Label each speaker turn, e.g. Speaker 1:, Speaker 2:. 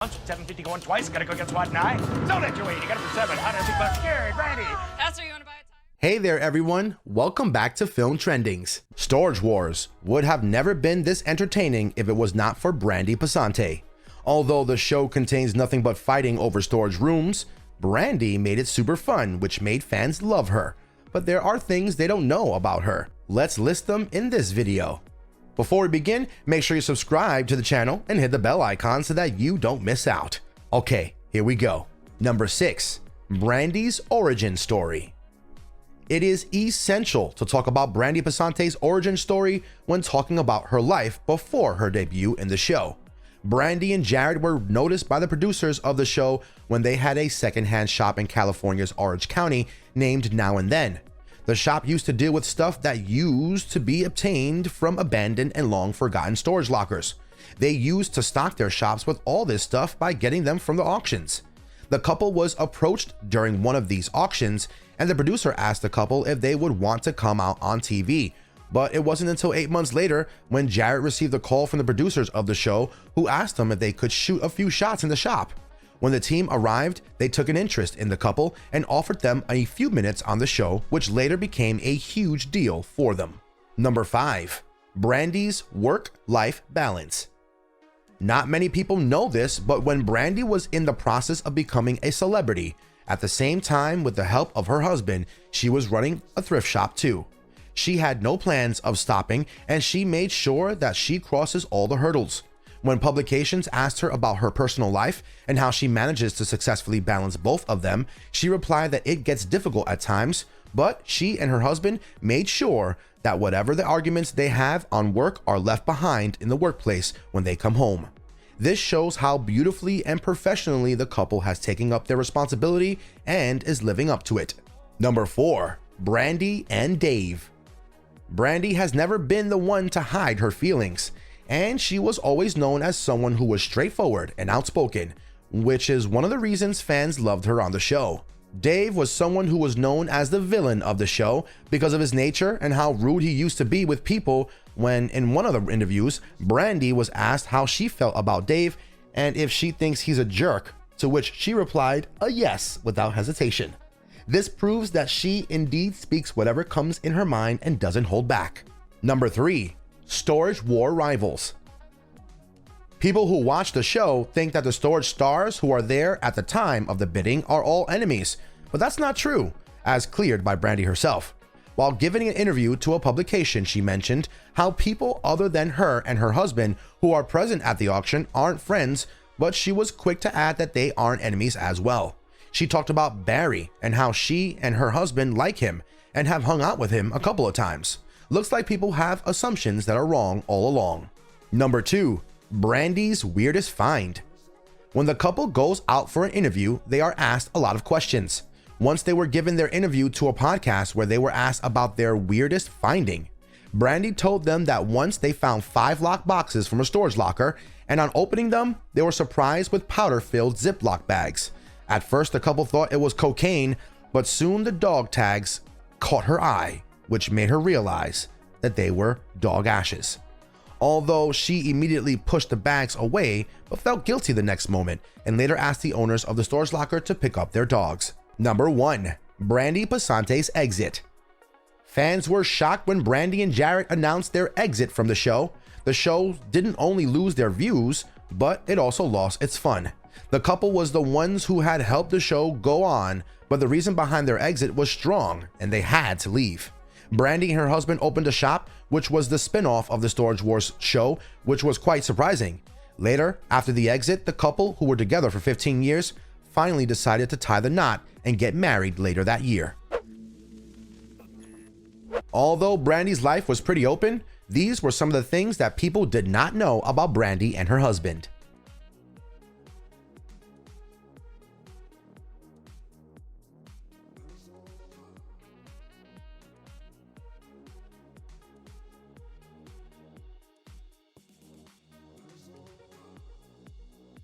Speaker 1: Once, 750 going twice, gotta go against what, 9? Don't let you wait, you got it for 7, 100 big bucks, Gary, Brandi.
Speaker 2: Pastor, you want to buy a tire?
Speaker 3: Hey there everyone, welcome back to Film Trendings. Storage Wars would have never been this entertaining if it was not for Brandi Passante. Although the show contains nothing but fighting over storage rooms, Brandi made it super fun, which made fans love her. But there are things they don't know about her. Let's list them in this video. Before we begin, make sure you subscribe to the channel and hit the bell icon so that you don't miss out. Okay, here we go. Number 6, Brandi's origin story. It is essential to talk about Brandi Passante's origin story when talking about her life before her debut in the show. Brandi and Jared were noticed by the producers of the show when they had a secondhand shop in California's Orange County named Now and Then. The shop used to deal with stuff that used to be obtained from abandoned and long forgotten storage lockers. They used to stock their shops with all this stuff by getting them from the auctions. The couple was approached during one of these auctions, and the producer asked the couple if they would want to come out on TV. But it wasn't until 8 months later when Jared received a call from the producers of the show who asked him if they could shoot a few shots in the shop. When the team arrived, they took an interest in the couple and offered them a few minutes on the show, which later became a huge deal for them. Number 5, Brandi's work-life balance. Not many people know this, but when Brandi was in the process of becoming a celebrity, at the same time with the help of her husband, she was running a thrift shop too. She had no plans of stopping, and she made sure that she crosses all the hurdles. When publications asked her about her personal life and how she manages to successfully balance both of them, she replied that it gets difficult at times, but she and her husband made sure that whatever the arguments they have on work are left behind in the workplace when they come home. This shows how beautifully and professionally the couple has taken up their responsibility and is living up to it. Number 4, Brandi and Dave. Brandi has never been the one to hide her feelings, and she was always known as someone who was straightforward and outspoken, which is one of the reasons fans loved her on the show. Dave was someone who was known as the villain of the show because of his nature and how rude he used to be with people. When in one of the interviews, Brandi was asked how she felt about Dave and if she thinks he's a jerk, to which she replied a yes without hesitation. This proves that she indeed speaks whatever comes in her mind and doesn't hold back. Number 3, storage war rivals. People who watch the show think that the storage stars who are there at the time of the bidding are all enemies, but that's not true, as cleared by Brandi herself. While giving an interview to a publication, she mentioned how people other than her and her husband who are present at the auction aren't friends, but she was quick to add that they aren't enemies as well. She talked about Barry and how she and her husband like him and have hung out with him a couple of times. Looks like people have assumptions that are wrong all along. Number 2, Brandi's weirdest find. When the couple goes out for an interview, they are asked a lot of questions. Once they were given their interview to a podcast where they were asked about their weirdest finding. Brandi told them that once they found 5 locked boxes from a storage locker, and on opening them, they were surprised with powder-filled Ziploc bags. At first, the couple thought it was cocaine, but soon the dog tags caught her eye, which made her realize that they were dog ashes. Although she immediately pushed the bags away, but felt guilty the next moment, and later asked the owners of the storage locker to pick up their dogs. Number 1, Brandi Passante's exit. Fans were shocked when Brandi and Jared announced their exit from the show. The show didn't only lose their views, but it also lost its fun. The couple was the ones who had helped the show go on, but the reason behind their exit was strong, and they had to leave. Brandi and her husband opened a shop, which was the spin-off of the Storage Wars show, which was quite surprising. Later, after the exit, the couple, who were together for 15 years, finally decided to tie the knot and get married later that year. Although Brandi's life was pretty open, these were some of the things that people did not know about Brandi and her husband.